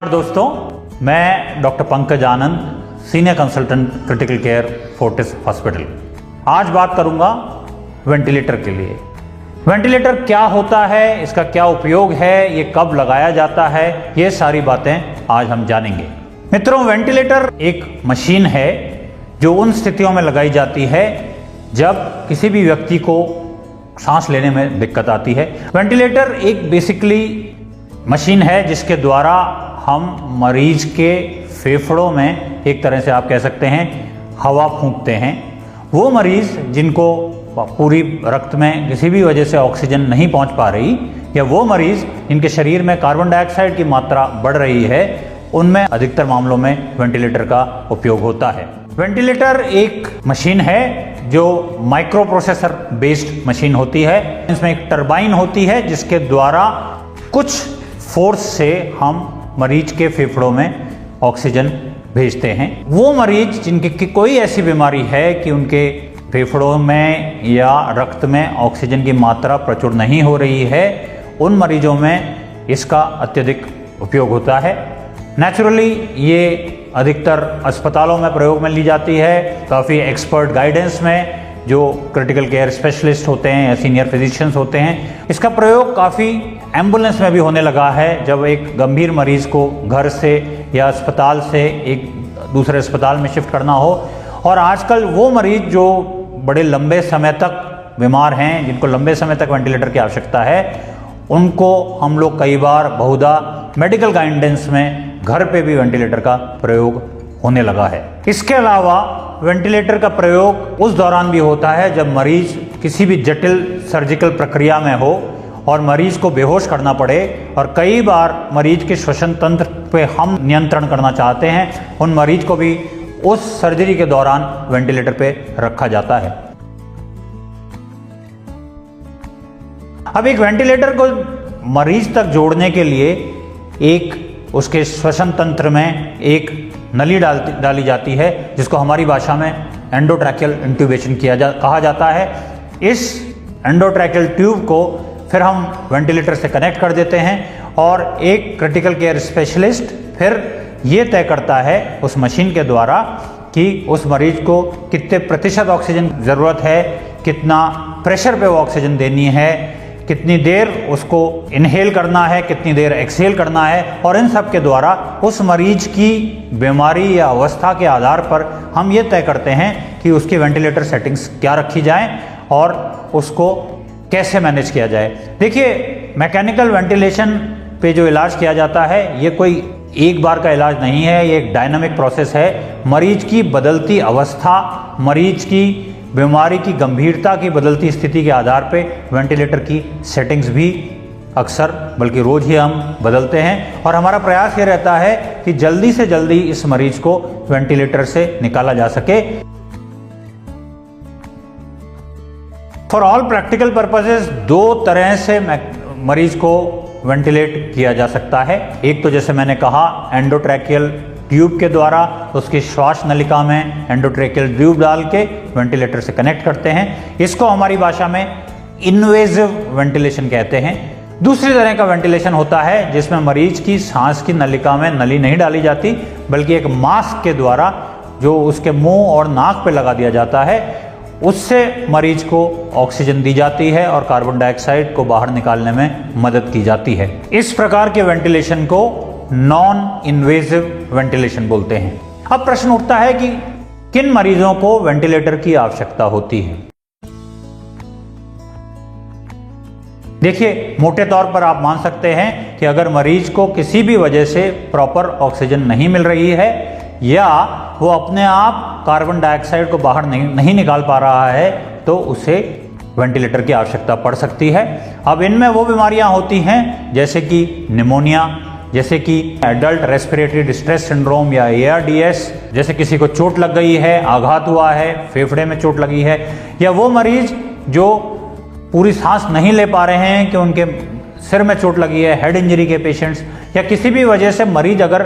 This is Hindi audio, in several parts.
दोस्तों, मैं doctor Pankaj Anand, senior consultant critical care Fortis hospital. आज बात करूंगा वेंटिलेटर के लिए। वेंटिलेटर क्या होता है, इसका क्या उपयोग है, ये कब लगाया जाता है, ये सारी बातें आज हम जानेंगे। मित्रों, वेंटिलेटर एक मशीन है जो उन स्थितियों में लगाई जाती है जब किसी भी व्यक्ति को सांस लेने में दिक्कत आती है। वेंटिलेटर एक बेसिकली मशीन है जिसके द्वारा हम मरीज के फेफड़ों में एक तरह से आप कह सकते हैं हवा फूंकते हैं। वो मरीज जिनको पूरी रक्त में किसी भी वजह से ऑक्सीजन नहीं पहुंच पा रही, या वो मरीज जिनके शरीर में कार्बन डाइऑक्साइड की मात्रा बढ़ रही है, उनमें अधिकतर मामलों में वेंटिलेटर का उपयोग होता है। वेंटिलेटर एक मशीन है जो माइक्रो प्रोसेसर बेस्ड मशीन होती है। इसमें एक टरबाइन होती है जिसके द्वारा कुछ फोर्स से हम मरीज के फेफड़ों में ऑक्सीजन भेजते हैं। वो मरीज जिनकी कोई ऐसी बीमारी है कि उनके फेफड़ों में या रक्त में ऑक्सीजन की मात्रा प्रचुर नहीं हो रही है, उन मरीजों में इसका अत्यधिक उपयोग होता है। नेचुरली ये अधिकतर अस्पतालों में प्रयोग में ली जाती है, काफ़ी एक्सपर्ट गाइडेंस में जो क्रिटिकल केयर स्पेशलिस्ट होते हैं या सीनियर फिजिशियंस होते हैं। इसका प्रयोग काफ़ी एम्बुलेंस में भी होने लगा है। जब एक गंभीर मरीज को घर से या अस्पताल से एक दूसरे अस्पताल में शिफ्ट करना हो, और आजकल वो मरीज जो बड़े लंबे समय तक बीमार हैं, जिनको लंबे समय तक वेंटिलेटर की आवश्यकता है, उनको हम लोग कई बार बहुधा मेडिकल गाइडेंस में घर पे भी वेंटिलेटर का प्रयोग होने लगा है। इसके अलावा वेंटिलेटर का प्रयोग उस दौरान भी होता है जब मरीज किसी भी जटिल सर्जिकल प्रक्रिया में हो और मरीज को बेहोश करना पड़े, और कई बार मरीज के श्वसन तंत्र पे हम नियंत्रण करना चाहते हैं। उन मरीज को भी उस सर्जरी के दौरान वेंटिलेटर पे रखा जाता है। अब एक वेंटिलेटर को मरीज तक जोड़ने के लिए एक उसके श्वसन तंत्र में एक नली डाली जाती है जिसको हमारी भाषा में एंडोट्रैकियल इंट्यूबेशन कहा जाता है। इस एंडोट्रैकियल ट्यूब को फिर हम वेंटिलेटर से कनेक्ट कर देते हैं, और एक क्रिटिकल केयर स्पेशलिस्ट फिर ये तय करता है उस मशीन के द्वारा कि उस मरीज को कितने प्रतिशत ऑक्सीजन ज़रूरत है, कितना प्रेशर पे वो ऑक्सीजन देनी है, कितनी देर उसको इनहेल करना है, कितनी देर एक्सहेल करना है, और इन सब के द्वारा उस मरीज की बीमारी या अवस्था के आधार पर हम ये तय करते हैं कि उसकी वेंटिलेटर सेटिंग्स क्या रखी जाएं और उसको कैसे मैनेज किया जाए। देखिए, मैकेनिकल वेंटिलेशन पे जो इलाज किया जाता है, ये कोई एक बार का इलाज नहीं है, ये एक डायनामिक प्रोसेस है। मरीज की बदलती अवस्था, मरीज की बीमारी की गंभीरता की बदलती स्थिति के आधार पे वेंटिलेटर की सेटिंग्स भी अक्सर बल्कि रोज ही हम बदलते हैं, और हमारा प्रयास ये रहता है कि जल्दी से जल्दी इस मरीज को वेंटिलेटर से निकाला जा सके। फॉर ऑल प्रैक्टिकल पर्पसेस दो तरह से मरीज को वेंटिलेट किया जा सकता है। एक तो जैसे मैंने कहा एंडोट्रैकियल ट्यूब के द्वारा उसकी श्वास नलिका में एंडोट्रैकियल ट्यूब डाल के वेंटिलेटर से कनेक्ट करते हैं। इसको हमारी भाषा में इन्वेजिव वेंटिलेशन कहते हैं। दूसरी तरह का वेंटिलेशन होता है जिसमें मरीज की सांस की नलिका में नली नहीं डाली जाती, बल्कि एक मास्क के द्वारा जो उसके मुंह और नाक पे लगा दिया जाता है, उससे मरीज को ऑक्सीजन दी जाती है और कार्बन डाइऑक्साइड को बाहर निकालने में मदद की जाती है। इस प्रकार के वेंटिलेशन को नॉन इन्वेजिव वेंटिलेशन बोलते हैं। अब प्रश्न उठता है कि किन मरीजों को वेंटिलेटर की आवश्यकता होती है। देखिए, मोटे तौर पर आप मान सकते हैं कि अगर मरीज को किसी भी वजह से प्रॉपर ऑक्सीजन नहीं मिल रही है, या वो अपने आप कार्बन डाइऑक्साइड को बाहर नहीं निकाल पा रहा है, तो उसे वेंटिलेटर की आवश्यकता पड़ सकती है। अब इनमें वो बीमारियां होती हैं जैसे कि निमोनिया, जैसे कि एडल्ट रेस्पिरेटरी डिस्ट्रेस सिंड्रोम या ARDS, जैसे किसी को चोट लग गई है, आघात हुआ है, फेफड़े में चोट लगी है, या वो मरीज जो पूरी सांस नहीं ले पा रहे हैं कि उनके सिर में चोट लगी है, हेड इंजरी के पेशेंट्स, या किसी भी वजह से मरीज अगर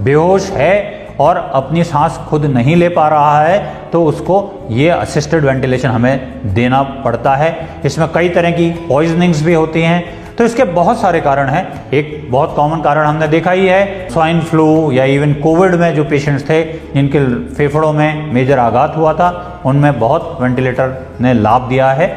बेहोश है और अपनी सांस खुद नहीं ले पा रहा है, तो उसको ये असिस्टेड वेंटिलेशन हमें देना पड़ता है। इसमें कई तरह की पॉइजनिंग्स भी होती हैं, तो इसके बहुत सारे कारण हैं। एक बहुत कॉमन कारण हमने देखा ही है, स्वाइन फ्लू या इवन कोविड में जो पेशेंट्स थे जिनके फेफड़ों में मेजर आघात हुआ था, उनमें बहुत वेंटिलेटर ने लाभ दिया है।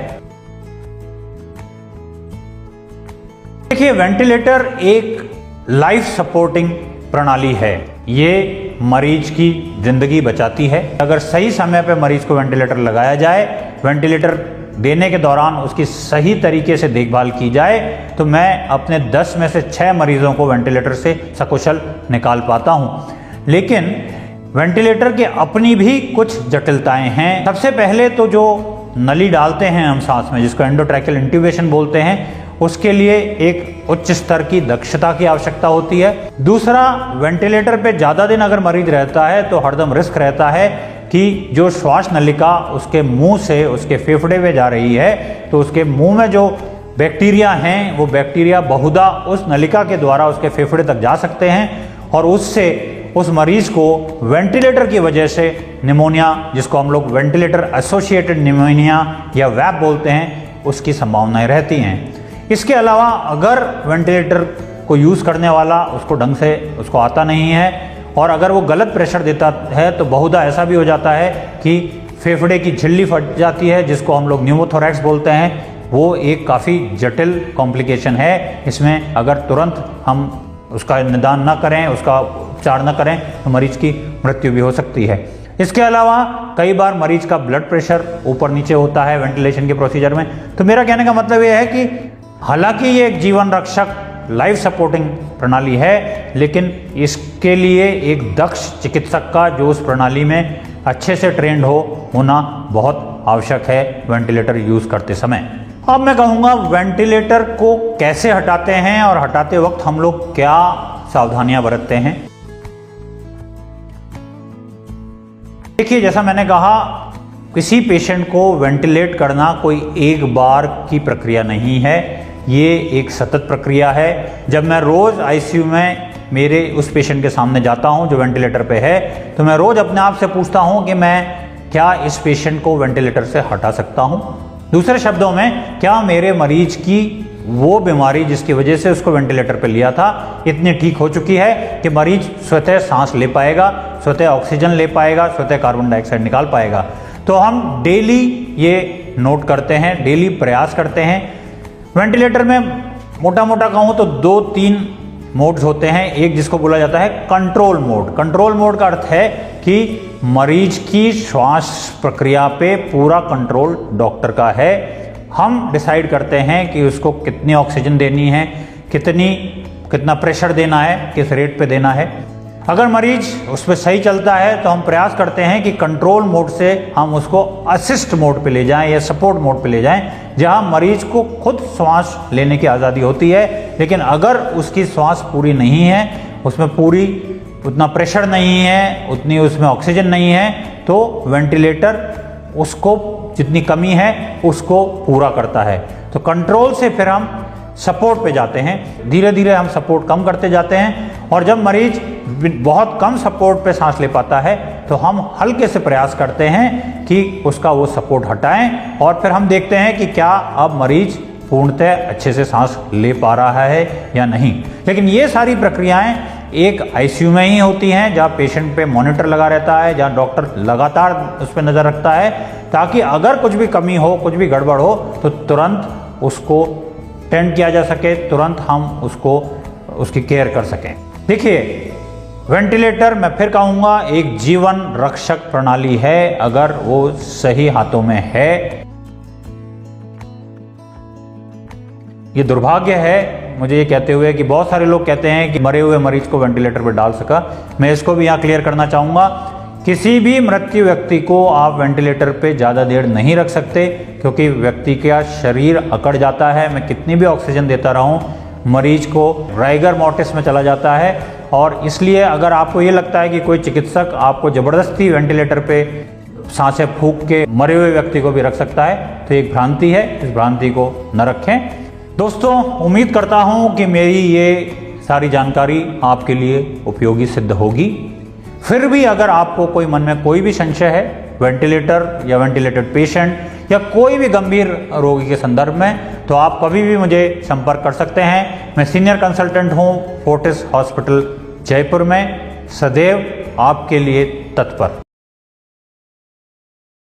देखिए, वेंटिलेटर एक लाइफ सपोर्टिंग प्रणाली है। ये मरीज की जिंदगी बचाती है। अगर सही समय पे मरीज को वेंटिलेटर लगाया जाए, वेंटिलेटर देने के दौरान उसकी सही तरीके से देखभाल की जाए, तो मैं अपने 10 में से 6 मरीजों को वेंटिलेटर से सकुशल निकाल पाता हूँ। लेकिन वेंटिलेटर की अपनी भी कुछ जटिलताएं हैं। सबसे पहले तो जो नली डालते हैं हम सांस में, जिसको एंडोट्रैकियल इंट्यूबेशन बोलते हैं, उसके लिए एक उच्च स्तर की दक्षता की आवश्यकता होती है। दूसरा, वेंटिलेटर पे ज़्यादा दिन अगर मरीज रहता है तो हरदम रिस्क रहता है कि जो श्वास नलिका उसके मुंह से उसके फेफड़े में जा रही है, तो उसके मुंह में जो बैक्टीरिया हैं, वो बैक्टीरिया बहुधा उस नलिका के द्वारा उसके फेफड़े तक जा सकते हैं और उससे उस मरीज को वेंटिलेटर की वजह से निमोनिया, जिसको हम लोग वेंटिलेटर एसोसिएटेड निमोनिया या वैप बोलते हैं, उसकी संभावनाएं रहती हैं। इसके अलावा अगर वेंटिलेटर को यूज़ करने वाला उसको ढंग से उसको आता नहीं है और अगर वो गलत प्रेशर देता है, तो बहुधा ऐसा भी हो जाता है कि फेफड़े की झिल्ली फट जाती है, जिसको हम लोग न्यूमोथोरैक्स बोलते हैं। वो एक काफ़ी जटिल कॉम्प्लिकेशन है। इसमें अगर तुरंत हम उसका निदान न करें, उसका उपचार न करें, तो मरीज की मृत्यु भी हो सकती है। इसके अलावा कई बार मरीज का ब्लड प्रेशर ऊपर नीचे होता है वेंटिलेशन के प्रोसीजर में। तो मेरा कहने का मतलब ये है कि हालांकि ये एक जीवन रक्षक लाइफ सपोर्टिंग प्रणाली है, लेकिन इसके लिए एक दक्ष चिकित्सक का जो उस प्रणाली में अच्छे से ट्रेंड होना बहुत आवश्यक है वेंटिलेटर यूज करते समय। अब मैं कहूँगा वेंटिलेटर को कैसे हटाते हैं और हटाते वक्त हम लोग क्या सावधानियां बरतते हैं। देखिए, जैसा मैंने कहा, किसी पेशेंट को वेंटिलेट करना कोई एक बार की प्रक्रिया नहीं है, ये एक सतत प्रक्रिया है। जब मैं रोज़ आईसीयू में मेरे उस पेशेंट के सामने जाता हूं जो वेंटिलेटर पे है, तो मैं रोज़ अपने आप से पूछता हूं कि मैं क्या इस पेशेंट को वेंटिलेटर से हटा सकता हूं। दूसरे शब्दों में, क्या मेरे मरीज की वो बीमारी जिसकी वजह से उसको वेंटिलेटर पे लिया था इतनी ठीक हो चुकी है कि मरीज स्वतः सांस ले पाएगा, स्वतः ऑक्सीजन ले पाएगा, स्वतः कार्बन डाइऑक्साइड निकाल पाएगा। तो हम डेली ये नोट करते हैं, डेली प्रयास करते हैं। वेंटिलेटर में मोटा मोटा कहूँ तो 2-3 मोड्स होते हैं। एक जिसको बोला जाता है कंट्रोल मोड। कंट्रोल मोड का अर्थ है कि मरीज की श्वास प्रक्रिया पे पूरा कंट्रोल डॉक्टर का है। हम डिसाइड करते हैं कि उसको कितनी ऑक्सीजन देनी है, कितना प्रेशर देना है, किस रेट पे देना है। अगर मरीज उस पर सही चलता है तो हम प्रयास करते हैं कि कंट्रोल मोड से हम उसको असिस्ट मोड पे ले जाएं या सपोर्ट मोड पे ले जाएं, जहां मरीज को खुद श्वास लेने की आज़ादी होती है। लेकिन अगर उसकी श्वास पूरी नहीं है, उसमें पूरी उतना प्रेशर नहीं है, उतनी उसमें ऑक्सीजन नहीं है, तो वेंटिलेटर उसको जितनी कमी है उसको पूरा करता है। तो कंट्रोल से फिर हम सपोर्ट पे जाते हैं। धीरे धीरे हम सपोर्ट कम करते जाते हैं और जब मरीज बहुत कम सपोर्ट पे सांस ले पाता है तो हम हल्के से प्रयास करते हैं कि उसका वो सपोर्ट हटाएं और फिर हम देखते हैं कि क्या अब मरीज पूर्णतः अच्छे से सांस ले पा रहा है या नहीं। लेकिन ये सारी प्रक्रियाएं एक आईसीयू में ही होती हैं, जहाँ पेशेंट पे मॉनिटर लगा रहता है, जहाँ डॉक्टर लगातार उस पर नज़र रखता है, ताकि अगर कुछ भी कमी हो, कुछ भी गड़बड़ हो, तो तुरंत उसको टेंड किया जा सके, तुरंत हम उसकी केयर कर सकें। देखिए, वेंटिलेटर मैं फिर कहूँगा एक जीवन रक्षक प्रणाली है अगर वो सही हाथों में है। ये दुर्भाग्य है मुझे ये कहते हुए कि बहुत सारे लोग कहते हैं कि मरे हुए मरीज को वेंटिलेटर पर डाल सका। मैं इसको भी यहाँ क्लियर करना चाहूँगा, किसी भी मृत्यु व्यक्ति को आप वेंटिलेटर पे ज़्यादा देर नहीं रख सकते, क्योंकि व्यक्ति का शरीर अकड़ जाता है। मैं कितनी भी ऑक्सीजन देता रहूं, मरीज को राइगर मॉर्टिस में चला जाता है। और इसलिए अगर आपको ये लगता है कि कोई चिकित्सक आपको ज़बरदस्ती वेंटिलेटर पे सांसें फूंक के मरे हुए व्यक्ति को भी रख सकता है, तो एक भ्रांति है, इस भ्रांति को न रखें। दोस्तों, उम्मीद करता हूँ कि मेरी ये सारी जानकारी आपके लिए उपयोगी सिद्ध होगी। फिर भी अगर आपको कोई मन में कोई भी संशय है वेंटिलेटर या वेंटिलेटेड पेशेंट या कोई भी गंभीर रोगी के संदर्भ में, तो आप कभी भी मुझे संपर्क कर सकते हैं। मैं सीनियर कंसल्टेंट हूँ फोर्टिस हॉस्पिटल जयपुर में, सदैव आपके लिए तत्पर।